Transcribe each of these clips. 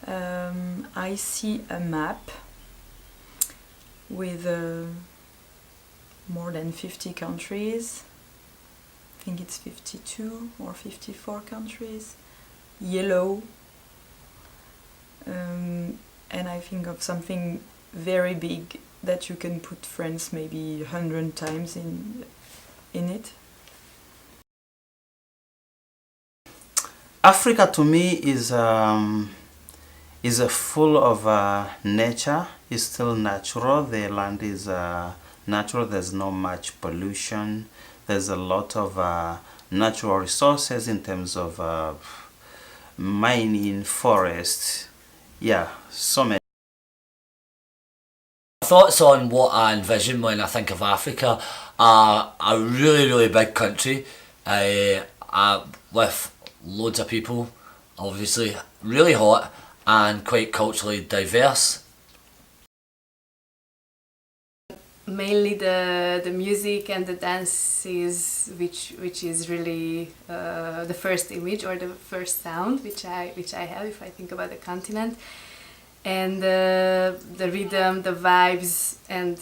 I see a map with more than 50 countries. I think it's 52 or 54 countries. Yellow. And I think of something very big that you can put France maybe 100 times in it. Africa to me is full of nature. It's still natural. The land is natural. There's not much pollution. There's a lot of natural resources in terms of mining, forests. Yeah, so many. Thoughts on what I envision when I think of Africa are a really big country with loads of people, obviously really hot and quite culturally diverse. Mainly the music and the dances, which is really the first image or the first sound which I have if I think about the continent, and the rhythm, the vibes, and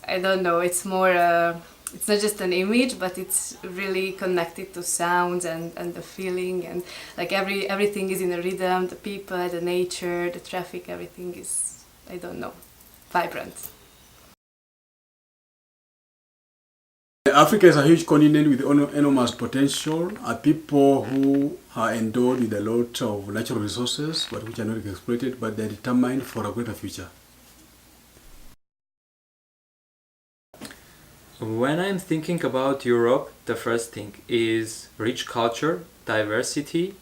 I don't know. It's more. It's not just an image, but it's really connected to sounds and the feeling, and like everything is in a rhythm. The people, the nature, the traffic, everything is, I don't know, vibrant. Africa is a huge continent with enormous potential. People who are endowed with a lot of natural resources, but which are not exploited, but they're determined for a greater future. When I'm thinking about Europe, the first thing is rich culture, diversity,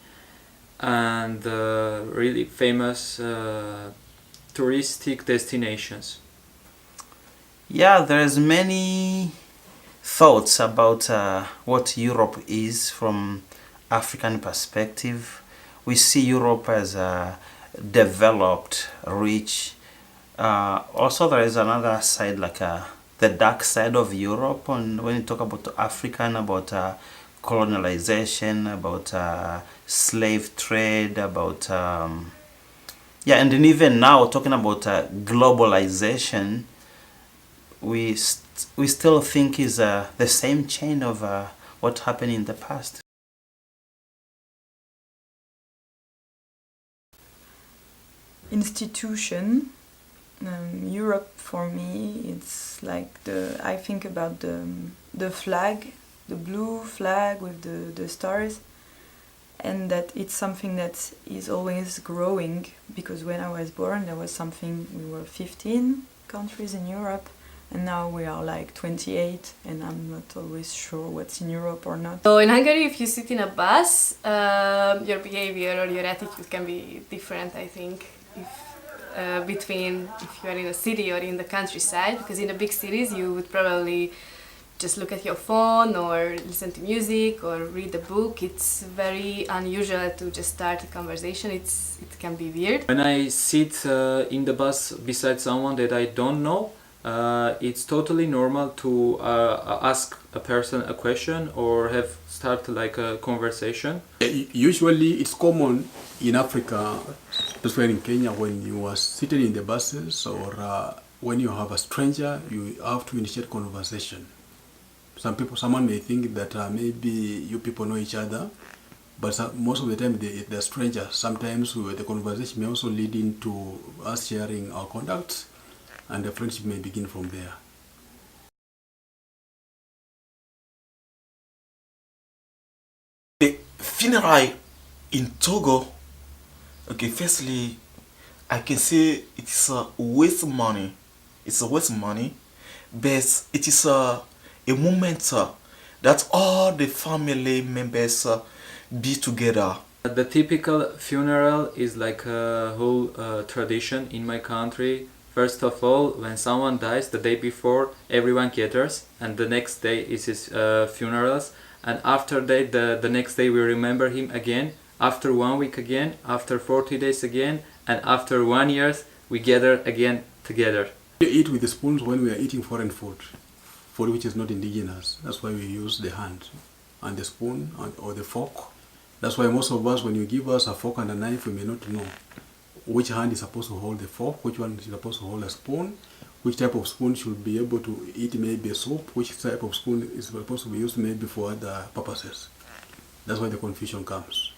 and really famous touristic destinations. Yeah, there's many thoughts about what Europe is from African perspective. We see Europe as developed, rich. Also, there is another side, like the dark side of Europe. And when you talk about African, about colonialization, about slave trade, about yeah, and then even now talking about globalization, we still think is the same chain of what happened in the past. Institution. Europe for me, it's like I think about the flag, the blue flag with the stars, and that it's something that is always growing, because when I was born there was something, we were 15 countries in Europe, and now we are like 28, and I'm not always sure what's in Europe or not. So in Hungary, if you sit in a bus, your behavior or your attitude can be different, I think, between if you are in a city or in the countryside, because in the big cities you would probably just look at your phone or listen to music or read a book. It's very unusual to just start a conversation. It can be weird. When I sit in the bus beside someone that I don't know, it's totally normal to ask a person a question or start like a conversation. Usually it's common in Africa, especially in Kenya, when you are sitting in the buses or when you have a stranger, you have to initiate conversation. Someone may think that maybe you people know each other, but most of the time they're strangers. Sometimes the conversation may also lead into us sharing our contacts, and the friendship may begin from there. The funeral in Togo, okay, firstly, I can say it's a waste money. It's a waste money, but it is a moment that all the family members be together. The typical funeral is like a whole tradition in my country. First of all, when someone dies, the day before, everyone gathers, and the next day is his funerals. And after that, the next day we remember him again. After 1 week again, after 40 days again, and after 1 year, we gather again together. We eat with the spoons when we are eating foreign food which is not indigenous. That's why we use the hand and the spoon or the fork. That's why most of us, when you give us a fork and a knife, we may not know. which hand is supposed to hold the fork, which one is supposed to hold a spoon, which type of spoon should be able to eat maybe a soup, which type of spoon is supposed to be used maybe for other purposes. That's why the confusion comes.